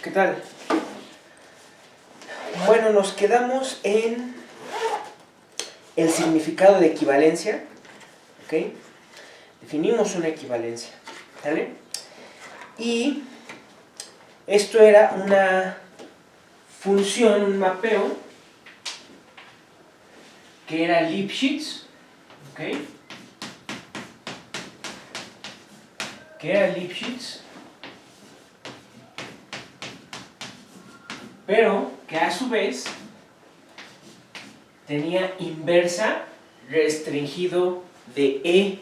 ¿Qué tal? Bueno, nos quedamos en el significado de equivalencia, ¿ok? Definimos una equivalencia, ¿vale? Y esto era una función, un mapeo, que era Lipschitz, ¿ok? Que era Lipschitz, pero que a su vez tenía inversa restringido de E,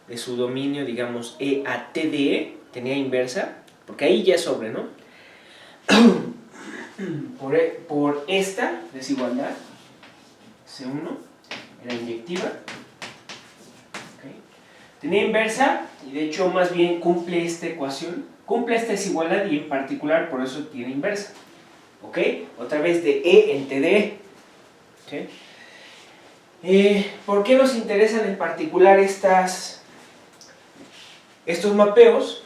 de su dominio, digamos, E a T de E, tenía inversa, porque ahí ya es sobre, ¿no? Por esta desigualdad, C1, era inyectiva, ¿okay? Tenía inversa, y de hecho más bien cumple esta ecuación, cumple esta desigualdad y en particular por eso tiene inversa, ¿ok? Otra vez de E en T de E, ¿okay? ¿Por qué nos interesan en particular estos mapeos?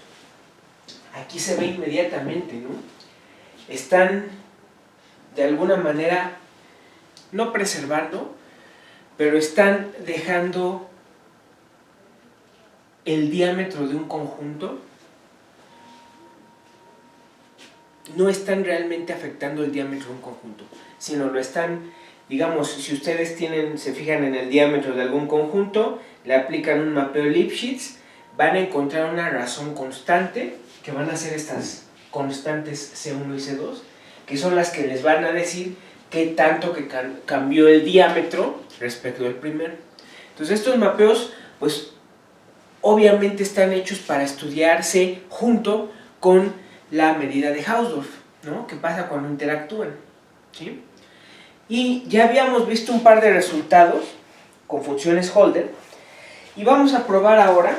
Aquí se ve inmediatamente, ¿no? Están de alguna manera no preservando, pero están dejando el diámetro de un conjunto, no están realmente afectando el diámetro de un conjunto, sino lo están, digamos, si ustedes se fijan en el diámetro de algún conjunto, le aplican un mapeo Lipschitz, van a encontrar una razón constante, que van a ser estas constantes C1 y C2, que son las que les van a decir qué tanto que cambió el diámetro respecto del primero. Entonces estos mapeos, pues obviamente están hechos para estudiarse junto con la medida de Hausdorff, ¿no? ¿Qué pasa cuando interactúan? ¿Sí? Y ya habíamos visto un par de resultados con funciones Holder, y vamos a probar ahora,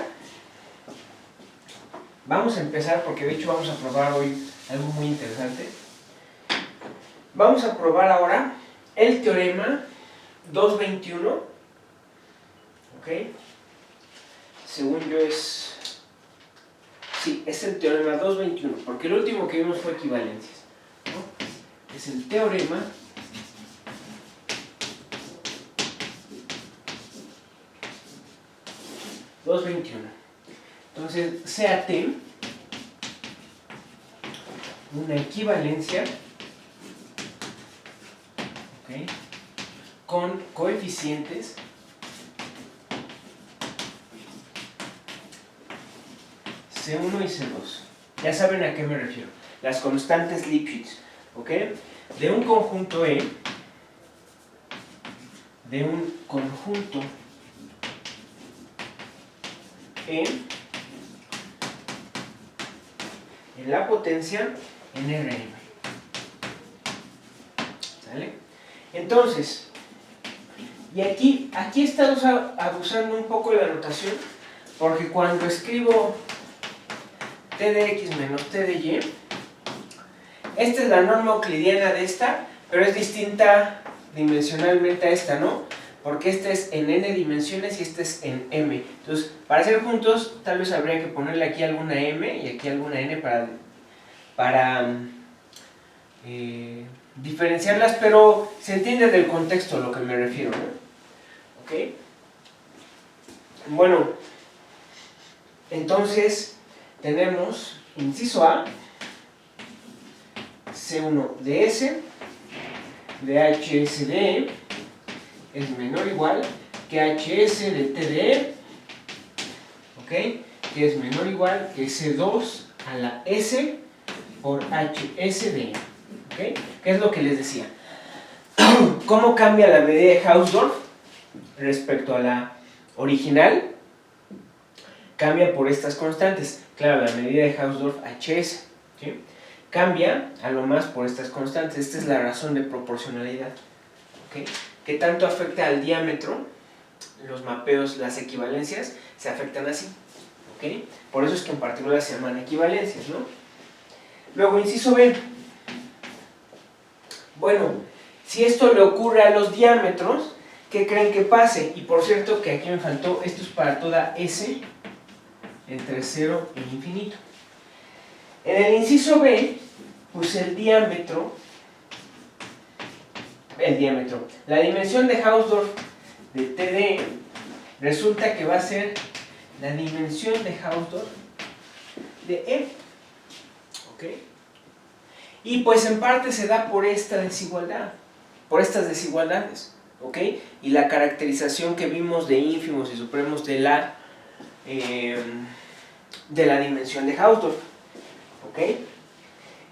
vamos a empezar porque de hecho vamos a probar hoy algo muy interesante. Vamos a probar ahora el teorema 221, ¿ok? Según yo sí, es el teorema 221, porque el último que vimos fue equivalencias, ¿no? Es el teorema 221. Entonces, CAT, una equivalencia, ¿okay?, con coeficientes C1 y C2. Ya saben a qué me refiero. Las constantes Lipschitz, ¿ok? De un conjunto E, de un conjunto E en la potencia en Rm. ¿Sale? Entonces, y aquí he estado abusando un poco de la notación, porque cuando escribo T de X menos T de Y, esta es la norma euclidiana de esta, pero es distinta dimensionalmente a esta, ¿no? Porque esta es en n dimensiones y esta es en m. Entonces, para hacer juntos, tal vez habría que ponerle aquí alguna m y aquí alguna n para diferenciarlas, pero se entiende del contexto a lo que me refiero, ¿no? ¿Ok? Bueno, entonces tenemos inciso A, C1 de S, de HS de E, es menor o igual que HS de T de E, ¿ok? Que es menor o igual que C2 a la S por HS de E, ¿ok? ¿Qué es lo que les decía? ¿Cómo cambia la medida de Hausdorff respecto a la original? Cambia por estas constantes. Claro, la medida de Hausdorff HS, ¿sí?, cambia a lo más por estas constantes. Esta es la razón de proporcionalidad, ¿ok? ¿Qué tanto afecta al diámetro? Los mapeos, las equivalencias, se afectan así, ¿ok? Por eso es que en particular se llaman equivalencias, ¿no? Luego, inciso B. Bueno, si esto le ocurre a los diámetros, ¿qué creen que pase? Y por cierto que aquí me faltó, esto es para toda S entre 0 e infinito. En el inciso B, pues la dimensión de Hausdorff de TD resulta que va a ser la dimensión de Hausdorff de E. ¿Ok? Y pues en parte se da por esta desigualdad, por estas desigualdades. ¿Ok? Y la caracterización que vimos de ínfimos y supremos de la dimensión de Hausdorff. ¿Ok?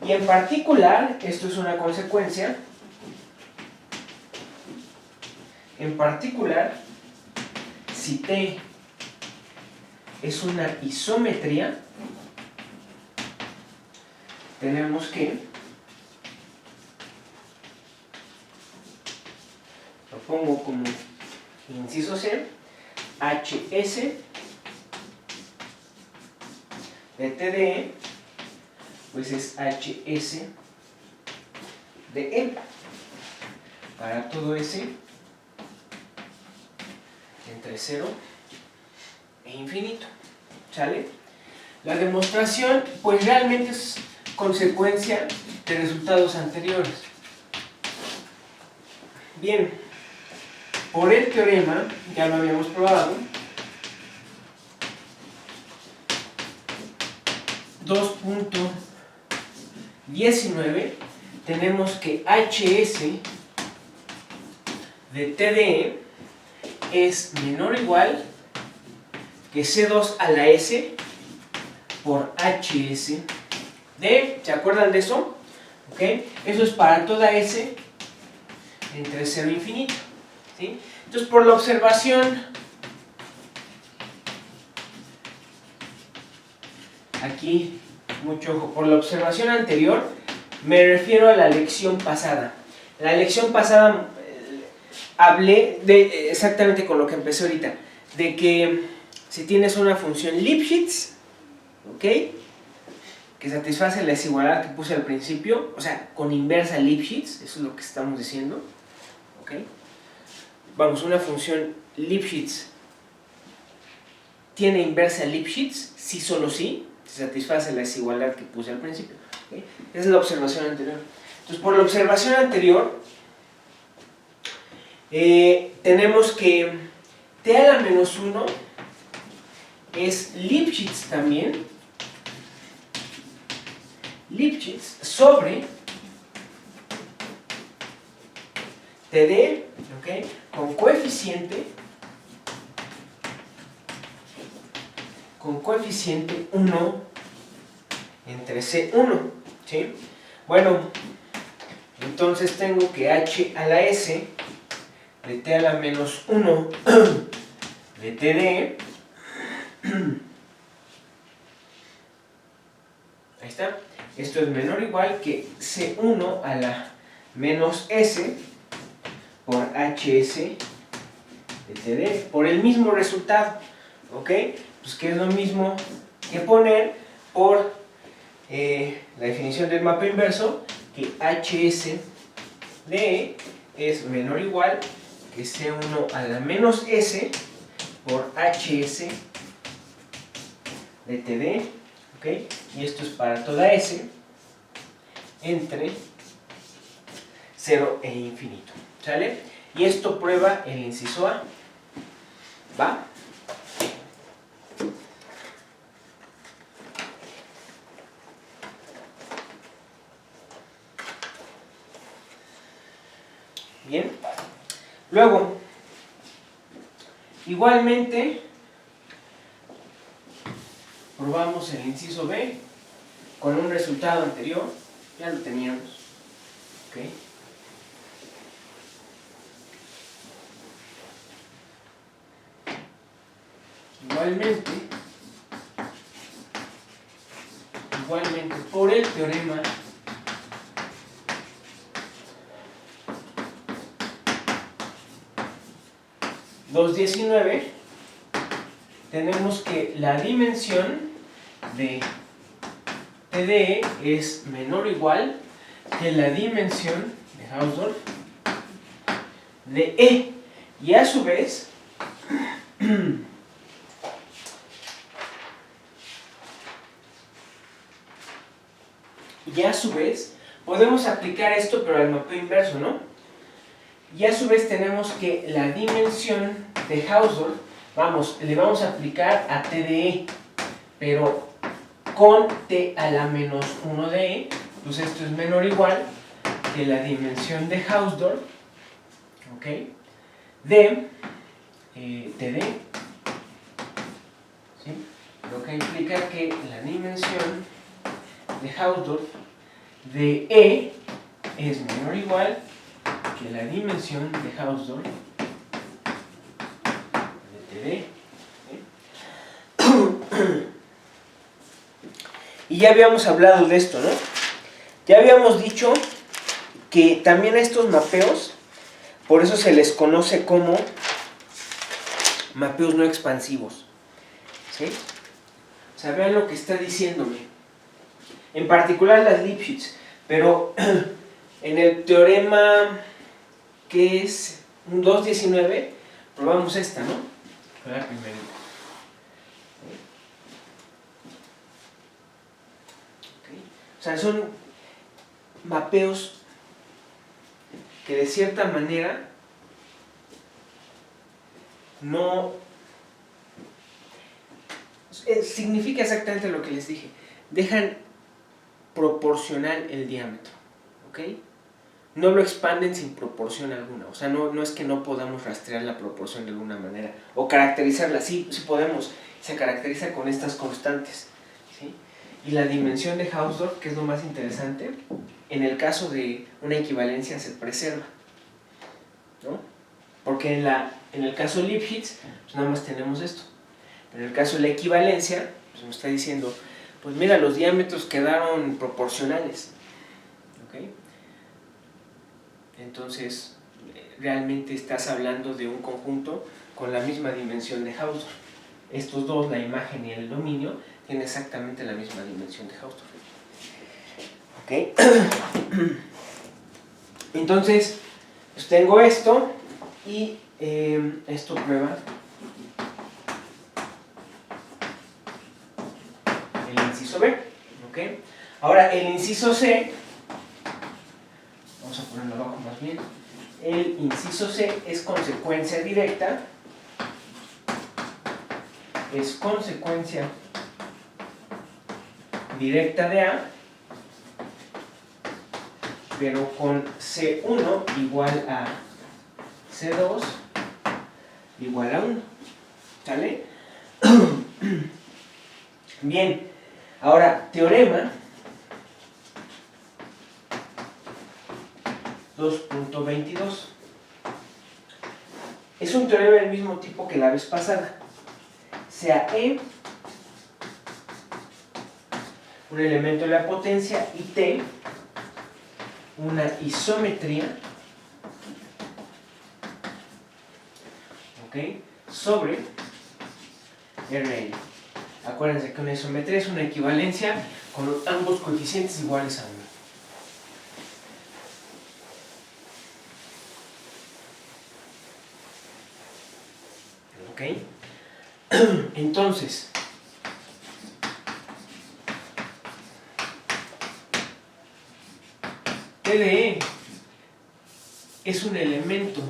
Y en particular, esto es una consecuencia, en particular, si T es una isometría, tenemos que, lo pongo como inciso C, HS de TDE, pues es HS de E para todo S entre 0 e infinito. ¿Sale? La demostración pues realmente es consecuencia de resultados anteriores. Bien, por el teorema, ya lo habíamos probado, 2.19, tenemos que HS de TDE es menor o igual que C2 a la S por HS de, ¿se acuerdan de eso? ¿Ok? Eso es para toda S entre 0 e infinito. ¿Sí? Entonces, por la observación, aquí, mucho ojo, por la observación anterior, me refiero a la lección pasada. La lección pasada hablé de exactamente con lo que empecé ahorita, de que si tienes una función Lipschitz, ¿ok?, que satisface la desigualdad que puse al principio, o sea, con inversa Lipschitz, eso es lo que estamos diciendo, ¿ok? Vamos, una función Lipschitz tiene inversa Lipschitz, sí, solo sí, se satisface la desigualdad que puse al principio, ¿ok? Esa es la observación anterior. Entonces, por la observación anterior, tenemos que T a la menos 1 es Lipschitz también, Lipschitz sobre TD, ¿ok?, con coeficiente 1 entre C1, ¿sí? Bueno, entonces tengo que H a la S de T a la menos 1 de TD, ahí está, esto es menor o igual que C1 a la menos S por HS de TD, por el mismo resultado, ¿ok? Pues que es lo mismo que poner por la definición del mapa inverso, que HS de E es menor o igual que C1 a la menos S por HS de TD, ¿ok? Y esto es para toda S entre 0 e infinito, ¿sale? Y esto prueba el inciso A, ¿va? Bien, luego, igualmente, probamos el inciso B con un resultado anterior, ya lo teníamos, ¿ok? Igualmente, por el teorema (2.19), tenemos que la dimensión de TDE es menor o igual que la dimensión de Hausdorff de E, y a su vez Y a su vez, podemos aplicar esto pero al mapeo inverso, ¿no? Y a su vez tenemos que la dimensión de Hausdorff, le vamos a aplicar a TDE, pero con T a la menos 1 de E, pues esto es menor o igual que la dimensión de Hausdorff, ¿ok? De TD, ¿sí? Lo que implica que la dimensión de Hausdorff de E es menor o igual que la dimensión de Hausdorff de TD. Y ya habíamos hablado de esto, ¿no? Ya habíamos dicho que también a estos mapeos, por eso se les conoce como mapeos no expansivos, ¿sí? O sea, vean lo que está diciéndome. En particular las Lipschitz, pero en el teorema que es un 2.19, probamos esta, ¿no? La primera. O sea, son mapeos que de cierta manera no significa exactamente lo que les dije. Dejan proporcional el diámetro, ¿ok? No lo expanden sin proporción alguna. O sea, no es que no podamos rastrear la proporción de alguna manera o caracterizarla. Sí podemos. Se caracteriza con estas constantes, ¿sí? Y la dimensión de Hausdorff, que es lo más interesante, en el caso de una equivalencia se preserva, ¿no? Porque en el caso de Lipschitz, pues nada más tenemos esto. En el caso de la equivalencia, pues me está diciendo, pues mira, los diámetros quedaron proporcionales, ¿ok? Entonces, realmente estás hablando de un conjunto con la misma dimensión de Hausdorff. Estos dos, la imagen y el dominio, tienen exactamente la misma dimensión de Hausdorff. ¿Ok? Entonces, pues tengo esto y esto prueba el inciso B. ¿Ok? Ahora, el inciso C, vamos a ponerlo abajo más bien, el inciso C es consecuencia directa, de A, pero con C1 igual a C2 igual a 1, ¿sale? Bien, ahora teorema 2.22 es un teorema del mismo tipo que la vez pasada. Sea E un elemento de la potencia y T una isometría, ¿ok?, sobre Rn. Acuérdense que una isometría es una equivalencia con ambos coeficientes iguales a 1. ¿Ok? Entonces, TDE es un elemento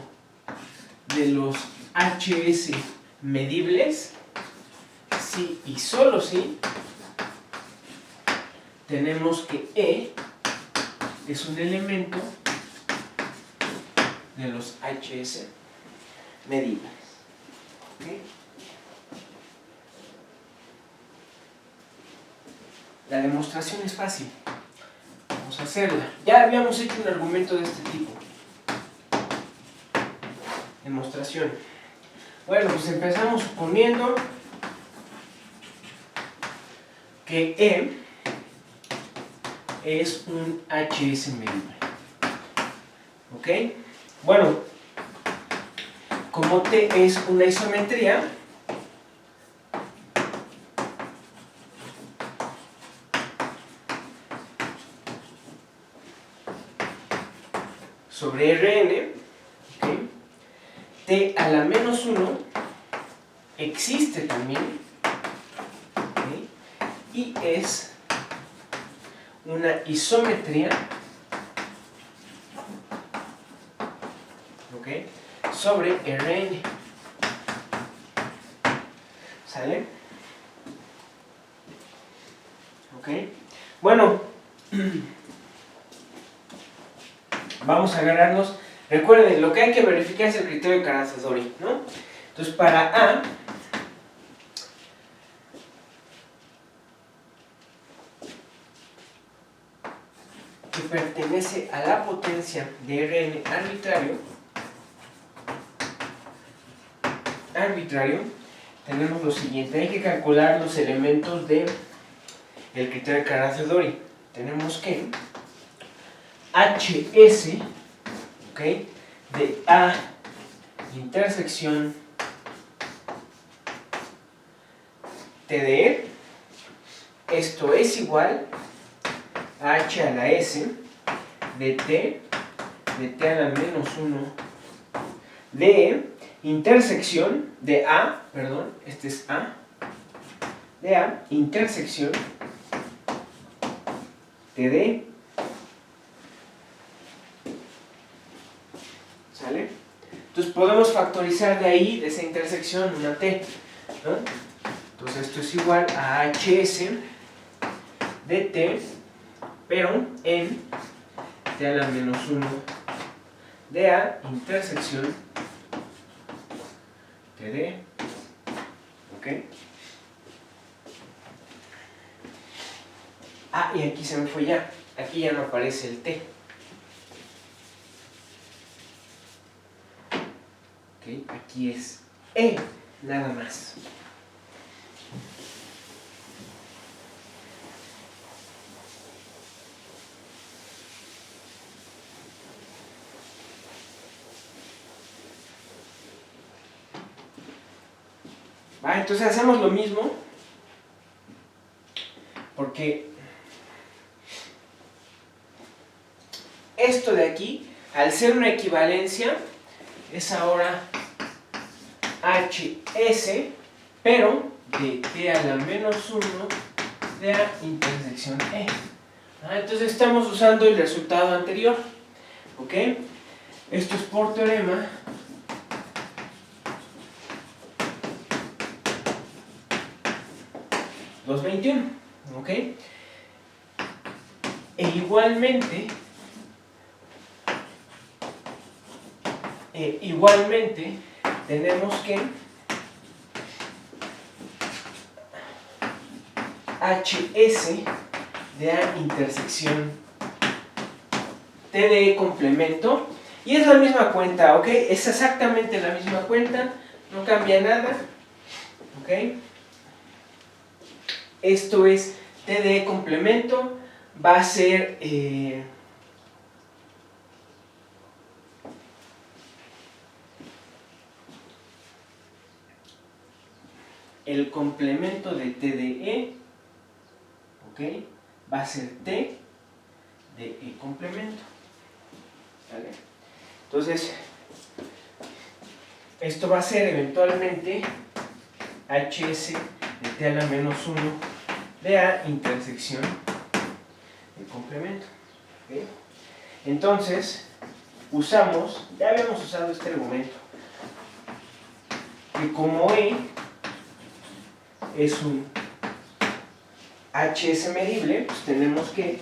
de los HS medibles si y solo si tenemos que E es un elemento de los HS medibles. ¿Okay? La demostración es fácil. Vamos a hacerla. Ya habíamos hecho un argumento de este tipo. Demostración. Bueno, pues empezamos suponiendo que E es un HS medible. ¿Ok? Bueno, como T es una isometría, sobre Rn, ¿okay?, T a la menos 1 existe también, ¿okay?, y es una isometría, ¿ok?, sobre Rn. ¿Sale? ¿Ok? Bueno, vamos a agarrarnos. Recuerden, lo que hay que verificar es el criterio de Karaza-Zori, ¿no? Entonces, para A, que pertenece a la potencia de Rn arbitrario, tenemos lo siguiente. Hay que calcular los elementos del criterio de Karaza-Zori. Tenemos que HS, ¿ok?, de A intersección TDE, esto es igual a H a la S de T a la menos 1 de intersección de A, perdón, este es A, de A intersección TD. ¿Sale? Entonces podemos factorizar de ahí, de esa intersección, una T, ¿no? Entonces esto es igual a HS de T, pero en T a la menos 1 de A intersección TD. ¿Ok? Ah, y aquí se me fue ya. Aquí ya no aparece el T. ¿Ok? Aquí es E, nada más. ¿Va? Entonces hacemos lo mismo, porque esto de aquí, al ser una equivalencia, es ahora HS, pero de T a la menos 1 de A intersección E. Entonces estamos usando el resultado anterior, ¿ok? Esto es por teorema (221), ¿ok? E igualmente tenemos que HS de A intersección TDE complemento, y es la misma cuenta, ¿ok? Es exactamente la misma cuenta, no cambia nada, ¿ok? Esto es TDE complemento, va a ser el complemento de TDE, ¿ok? Va a ser T de E complemento, ¿vale? Entonces, esto va a ser eventualmente HS de T a la menos 1 de A intersección de complemento, ¿ok? Entonces, ya habíamos usado este argumento, que como E es un HS medible, pues tenemos que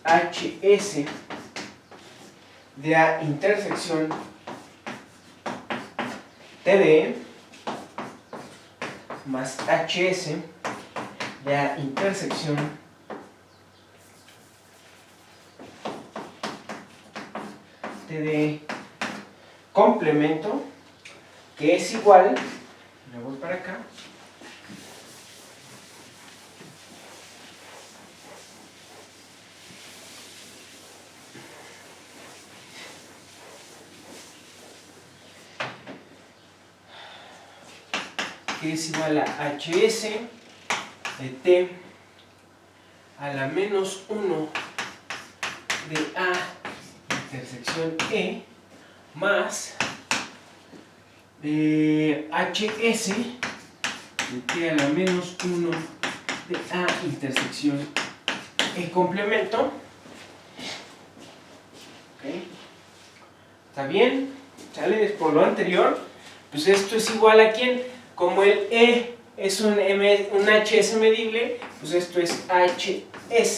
HS de A intersección TDE más HS de A intersección TDE complemento, que es igual, me voy para acá, que es igual a HS de T a la menos 1 de A intersección E más de HS de t a la menos 1 de A intersección el complemento. ¿Okay? ¿Está bien? ¿Sale? Por lo anterior, pues esto es igual a ¿quién? Como el E es un HS medible, pues esto es HS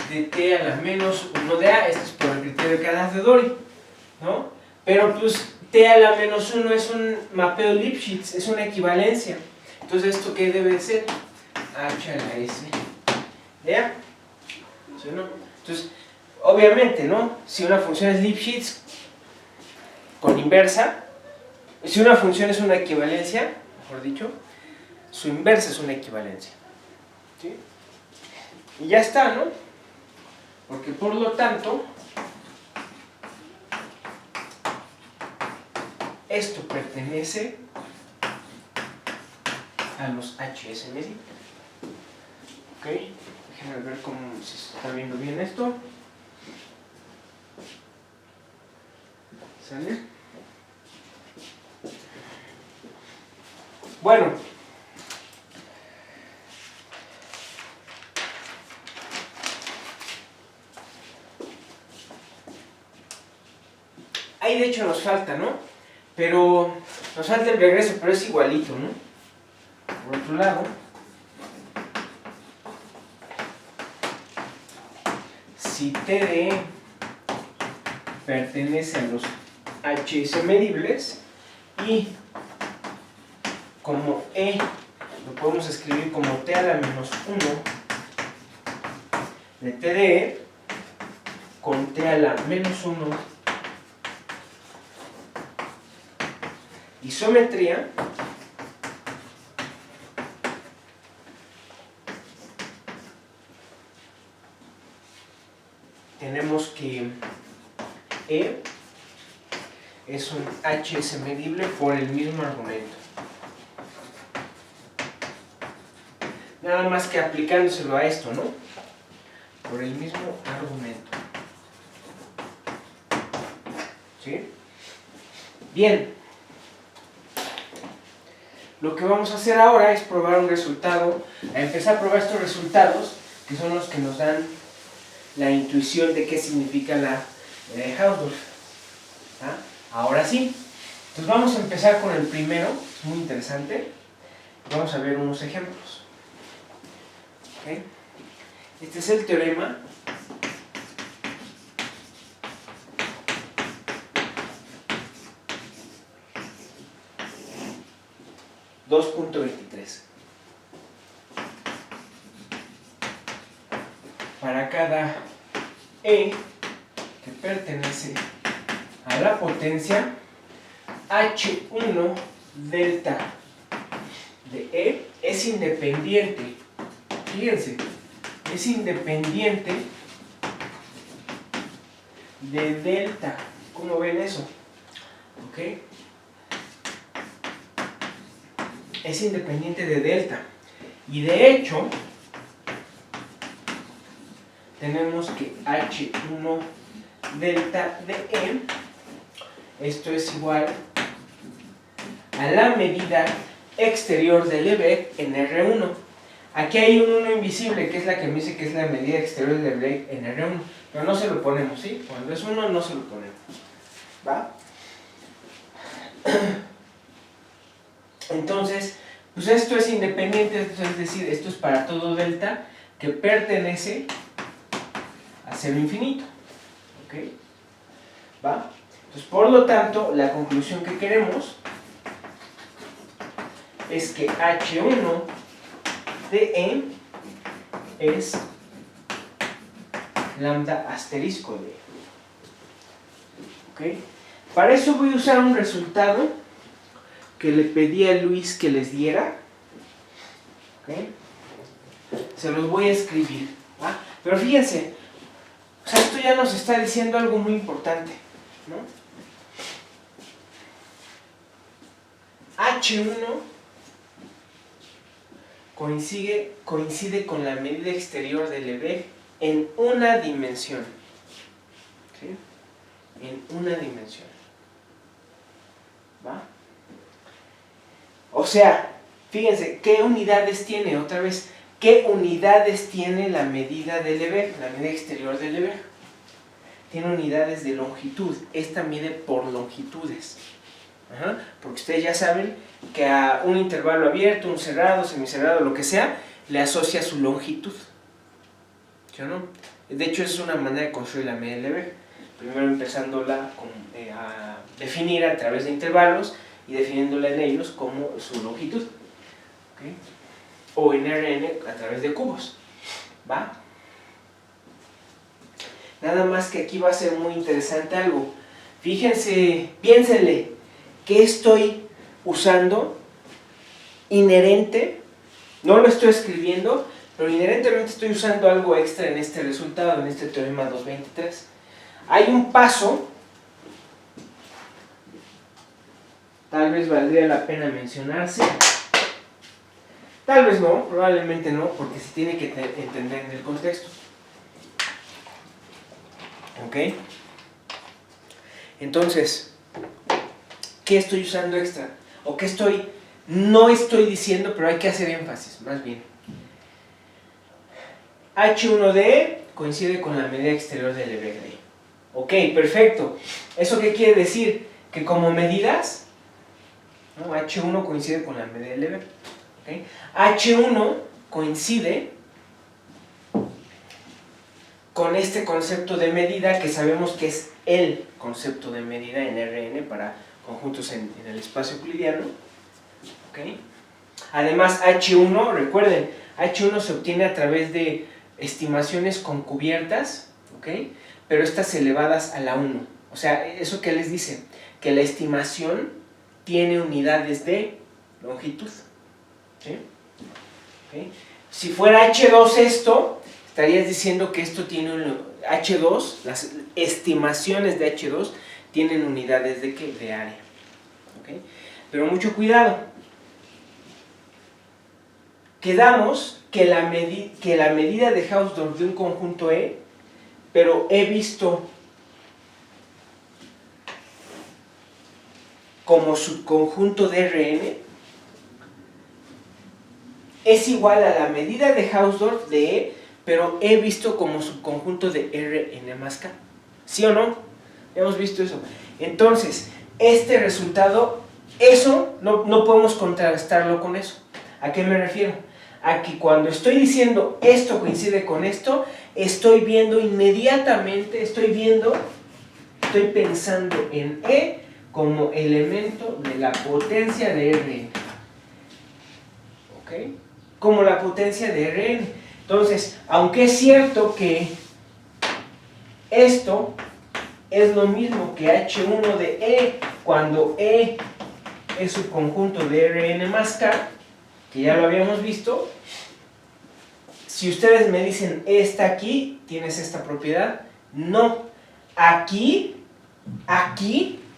de t a la menos 1 de A. Esto es por el criterio de Cadaz de Dory, ¿no? Pero pues t a la menos 1 es un mapeo Lipschitz, es una equivalencia. Entonces, ¿esto qué debe ser? H a la S de A. ¿Sí o no? Entonces, obviamente, ¿no? Si una función es Lipschitz con inversa, si una función es una equivalencia, mejor dicho, su inversa es una equivalencia. ¿Sí? Y ya está, ¿no? Porque por lo tanto, esto pertenece a los HS medibles. ¿Ok? Déjenme ver cómo se está viendo bien esto. ¿Sale? Bueno. Ahí de hecho nos falta, ¿no? Pero nos falta el regreso, pero es igualito, ¿no? Por otro lado, si TD pertenece a los HS medibles y como E lo podemos escribir como T a la menos 1 de TDE con T a la menos 1 isometría, tenemos que E es un HS medible por el mismo argumento. Nada más que aplicándoselo a esto, ¿no? Por el mismo argumento. ¿Sí? Bien. Lo que vamos a hacer ahora es probar un resultado, empezar a probar estos resultados, que son los que nos dan la intuición de qué significa la Hausdorff. ¿Ah? Ahora sí. Entonces vamos a empezar con el primero, es muy interesante. Vamos a ver unos ejemplos. ¿Okay? Este es el teorema . 2.23. Para cada E que pertenece a la potencia H1 delta de E es independiente. Fíjense, es independiente de delta. ¿Cómo ven eso? ¿Ok? Es independiente de delta. Y de hecho, tenemos que H1 delta de E, esto es igual a la medida exterior del Lebesgue en R1. Aquí hay un 1 invisible, que es la que me dice que es la medida exterior del Lebesgue en R1, pero no se lo ponemos, ¿sí? Cuando es 1 no se lo ponemos. ¿Va? Entonces, pues esto es independiente, es decir, esto es para todo delta que pertenece a cero infinito. ¿Ok? ¿Va? Entonces, por lo tanto, la conclusión que queremos es que H1 de E es lambda asterisco de E. ¿Ok? Para eso voy a usar un resultado que le pedí a Luis que les diera. ¿Okay? Se los voy a escribir. ¿Va? Pero fíjense, o sea, esto ya nos está diciendo algo muy importante, ¿no? H1 coincide con la medida exterior del Lebesgue en una dimensión. ¿Sí? En una dimensión. ¿Va? O sea, Fíjense, ¿qué unidades tiene? Otra vez, ¿qué unidades tiene la medida de Lebesgue, la medida exterior de Lebesgue? Tiene unidades de longitud. Esta mide por longitudes. Ajá, porque ustedes ya saben que a un intervalo abierto, un cerrado, semicerrado, lo que sea, le asocia su longitud. ¿Sí o no? De hecho, es una manera de construir la medida de Lebesgue. Primero empezándola a definir a través de intervalos y definiéndola en ellos como su longitud. ¿Okay? O en Rn a través de cubos. ¿Va? Nada más que aquí va a ser muy interesante algo. Fíjense, piénsenle, ¿qué estoy usando inherente? No lo estoy escribiendo, pero inherentemente estoy usando algo extra en este resultado, en este teorema 223. Hay un paso, tal vez valdría la pena mencionarse, tal vez no, probablemente no, porque se tiene que entender en el contexto. ¿Ok? Entonces, ¿qué estoy usando extra? ¿O qué no estoy diciendo, pero hay que hacer énfasis, más bien? H1D coincide con la medida exterior de Lebesgue. Ok, perfecto. ¿Eso qué quiere decir? Que como medidas, ¿no? H1 coincide con la medida de Lebesgue. ¿Okay? H1 coincide con este concepto de medida que sabemos que es el concepto de medida en Rn para conjuntos en el espacio euclidiano. ¿Okay? Además, H1, recuerden, H1 se obtiene a través de estimaciones con cubiertas, ¿okay? Pero estas elevadas a la 1. O sea, ¿eso qué les dice? Que la estimación tiene unidades de longitud. ¿Sí? ¿Okay? Si fuera H2 esto, estarías diciendo que esto tiene H2, las estimaciones de H2 tienen unidades de ¿qué? De área. ¿Okay? Pero mucho cuidado. Quedamos que la medida de Hausdorff de un conjunto E, pero he visto como subconjunto de Rn, es igual a la medida de Hausdorff de E, pero he visto como subconjunto de Rn más K. ¿Sí o no? Hemos visto eso. Entonces, este resultado, eso no podemos contrastarlo con eso. ¿A qué me refiero? A que cuando estoy diciendo esto coincide con esto, estoy viendo inmediatamente, estoy pensando en E como elemento de la potencia de Rn. ¿Ok? Como la potencia de Rn. Entonces, aunque es cierto que esto es lo mismo que H1 de E, cuando E es subconjunto de Rn más K, que ya lo habíamos visto, si ustedes me dicen E está aquí, tienes esta propiedad, no, aquí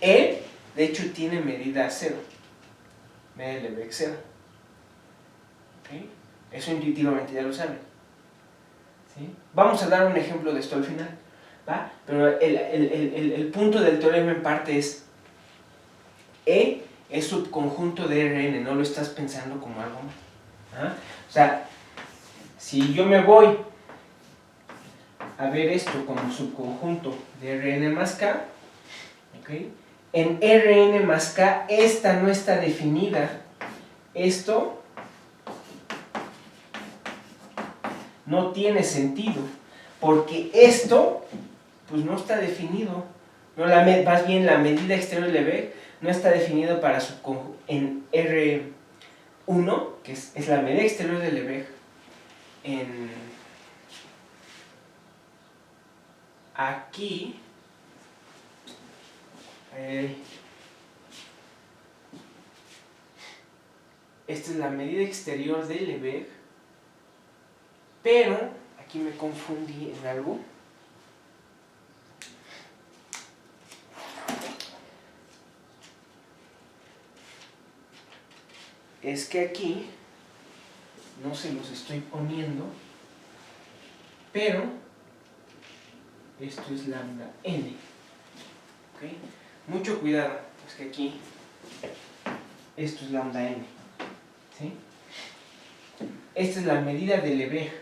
E, de hecho tiene medida 0, medida de Lebesgue 0. ¿Okay? Eso intuitivamente ya lo saben. ¿Sí? Vamos a dar un ejemplo de esto al final, ¿va? Pero el punto del teorema en parte es E es subconjunto de Rn, no lo estás pensando como algo más. ¿Ah? O sea, si yo me voy a ver esto como subconjunto de Rn más K, ¿okay? En Rn más K esta no está definida, esto no tiene sentido, porque esto pues no está definido, no, más bien la medida exterior de Lebesgue no está definido para en R1, que es la medida exterior de Lebesgue, aquí, esta es la medida exterior de Lebesgue, pero aquí me confundí en algo. Es que aquí no se los estoy poniendo, pero esto es lambda n. ¿Okay? Mucho cuidado, es que aquí esto es lambda n. ¿sí? Esta es la medida de Lebesgue,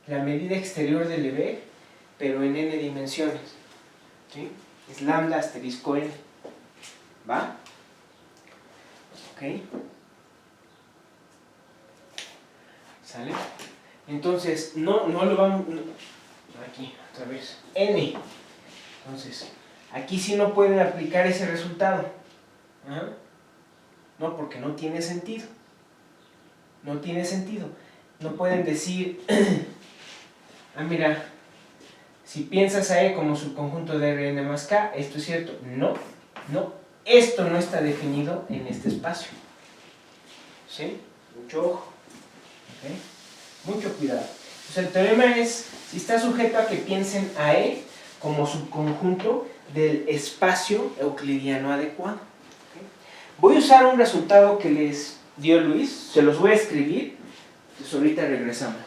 la medida exterior de Lebesgue, pero en n dimensiones, ¿sí? Es lambda asterisco n, ¿va? ¿Ok? ¿Sale? Entonces, no lo vamos... Aquí, otra vez, n. Entonces, aquí sí no pueden aplicar ese resultado. ¿Ah? No, porque no tiene sentido. No tiene sentido. No pueden decir, ah, mira, si piensas a E como subconjunto de Rn más K, esto es cierto. No, no. Esto no está definido en este espacio. ¿Sí? Mucho ojo. ¿Okay? Mucho cuidado. Entonces, el teorema es, si está sujeto a que piensen a E como subconjunto del espacio euclidiano adecuado. ¿Okay? Voy a usar un resultado que les dio Luis, se los voy a escribir, entonces ahorita regresamos.